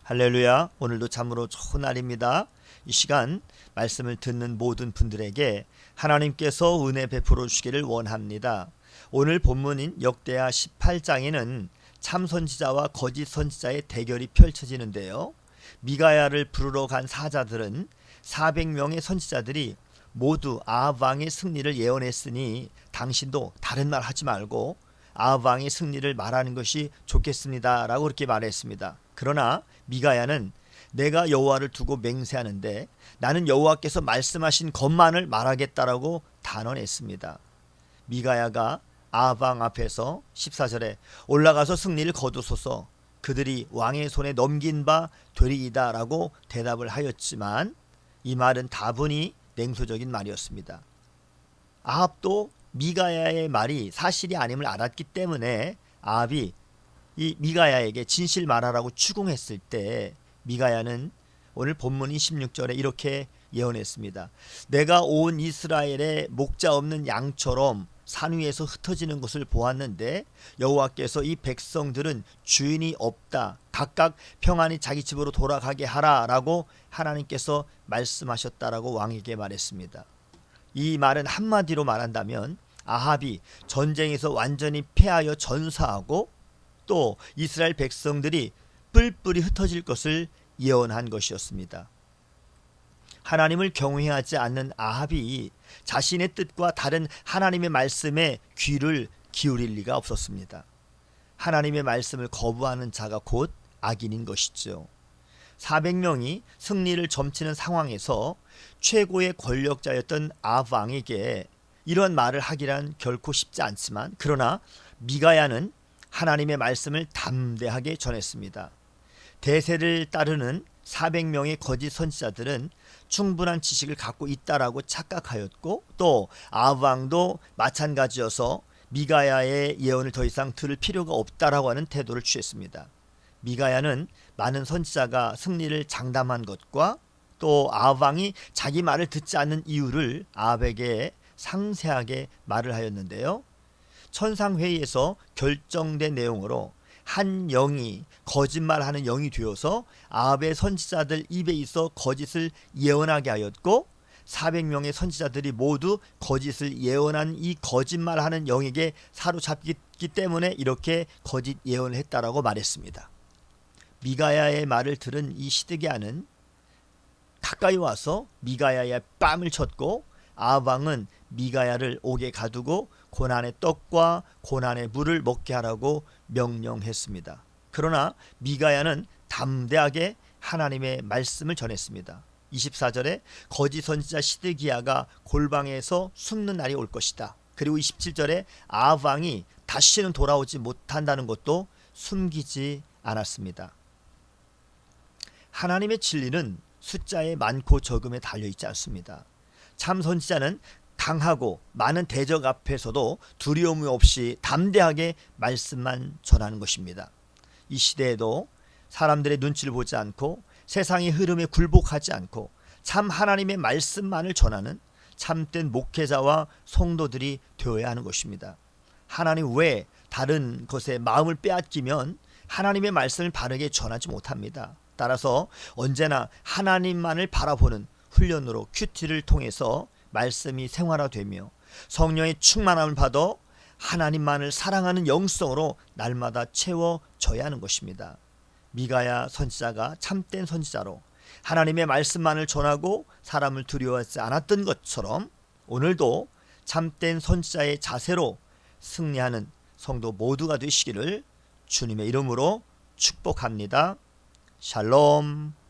할렐루야. 오늘도 참으로 좋은 날입니다. 이 시간 말씀을 듣는 모든 분들에게 하나님께서 은혜 베풀어 주시기를 원합니다. 오늘 본문인 역대하 18장에는 참 선지자와 거짓 선지자의 대결이 펼쳐지는데요. 미가야를 부르러 간 사자들은 400명의 선지자들이 모두 아합 왕의 승리를 예언했으니 당신도 다른 말 하지 말고 아합 왕의 승리를 말하는 것이 좋겠습니다 라고 그렇게 말했습니다. 그러나 미가야는 내가 여호와를 두고 맹세하는데 나는 여호와께서 말씀하신 것만을 말하겠다라고 단언했습니다. 미가야가 아합 왕 앞에서 14절에 올라가서 승리를 거두소서 그들이 왕의 손에 넘긴 바 되리이다 라고 대답을 하였지만 이 말은 다분히 냉소적인 말이었습니다. 아합도 미가야의 말이 사실이 아님을 알았기 때문에 아합이 이 미가야에게 진실 말하라고 추궁했을 때 미가야는 오늘 본문인 16절에 이렇게 예언했습니다. 내가 온 이스라엘의 목자 없는 양처럼 산 위에서 흩어지는 것을 보았는데 여호와께서 이 백성들은 주인이 없다. 각각 평안히 자기 집으로 돌아가게 하라 라고 하나님께서 말씀하셨다라고 왕에게 말했습니다. 이 말은 한마디로 말한다면 아합이 전쟁에서 완전히 패하여 전사하고 또 이스라엘 백성들이 뿔뿔이 흩어질 것을 예언한 것이었습니다. 하나님을 경외하지 않는 아합이 자신의 뜻과 다른 하나님의 말씀에 귀를 기울일 리가 없었습니다. 하나님의 말씀을 거부하는 자가 곧 악인인 것이죠. 400명이 승리를 점치는 상황에서 최고의 권력자였던 아합 왕에게 이런 말을 하기란 결코 쉽지 않지만 그러나 미가야는 하나님의 말씀을 담대하게 전했습니다. 대세를 따르는 400명의 거짓 선지자들은 충분한 지식을 갖고 있다라고 착각하였고 또 아합 왕도 마찬가지여서 미가야의 예언을 더 이상 들을 필요가 없다라고 하는 태도를 취했습니다. 미가야는 많은 선지자가 승리를 장담한 것과 또 아합 왕이 자기 말을 듣지 않는 이유를 아합에게 상세하게 말을 하였는데요. 천상회의에서 결정된 내용으로 한 영이 거짓말하는 영이 되어서 아합의 선지자들 입에 있어 거짓을 예언하게 하였고 400명의 선지자들이 모두 거짓을 예언한 이 거짓말하는 영에게 사로잡혔기 때문에 이렇게 거짓 예언을 했다라고 말했습니다. 미가야의 말을 들은 이 시드기야는 가까이 와서 미가야의 뺨을 쳤고 아합 왕은 미가야를 옥에 가두고 고난의 떡과 고난의 물을 먹게 하라고 명령했습니다. 그러나 미가야는 담대하게 하나님의 말씀을 전했습니다. 24절에 거짓 선지자 시드기야가 골방에서 숨는 날이 올 것이다. 그리고 27절에 아합 왕이 다시는 돌아오지 못한다는 것도 숨기지 않았습니다. 하나님의 진리는 숫자의 많고 적음에 달려있지 않습니다. 참 선지자는 강하고 많은 대적 앞에서도 두려움 없이 담대하게 말씀만 전하는 것입니다. 이 시대에도 사람들의 눈치를 보지 않고 세상의 흐름에 굴복하지 않고 참 하나님의 말씀만을 전하는 참된 목회자와 성도들이 되어야 하는 것입니다. 하나님 외에 다른 것에 마음을 빼앗기면 하나님의 말씀을 바르게 전하지 못합니다. 따라서 언제나 하나님만을 바라보는 훈련으로 큐티를 통해서 말씀이 생활화되며 성령의 충만함을 받아 하나님만을 사랑하는 영성으로 날마다 채워져야 하는 것입니다. 미가야 선지자가 참된 선지자로 하나님의 말씀만을 전하고 사람을 두려워하지 않았던 것처럼 오늘도 참된 선지자의 자세로 승리하는 성도 모두가 되시기를 주님의 이름으로 축복합니다. 샬롬.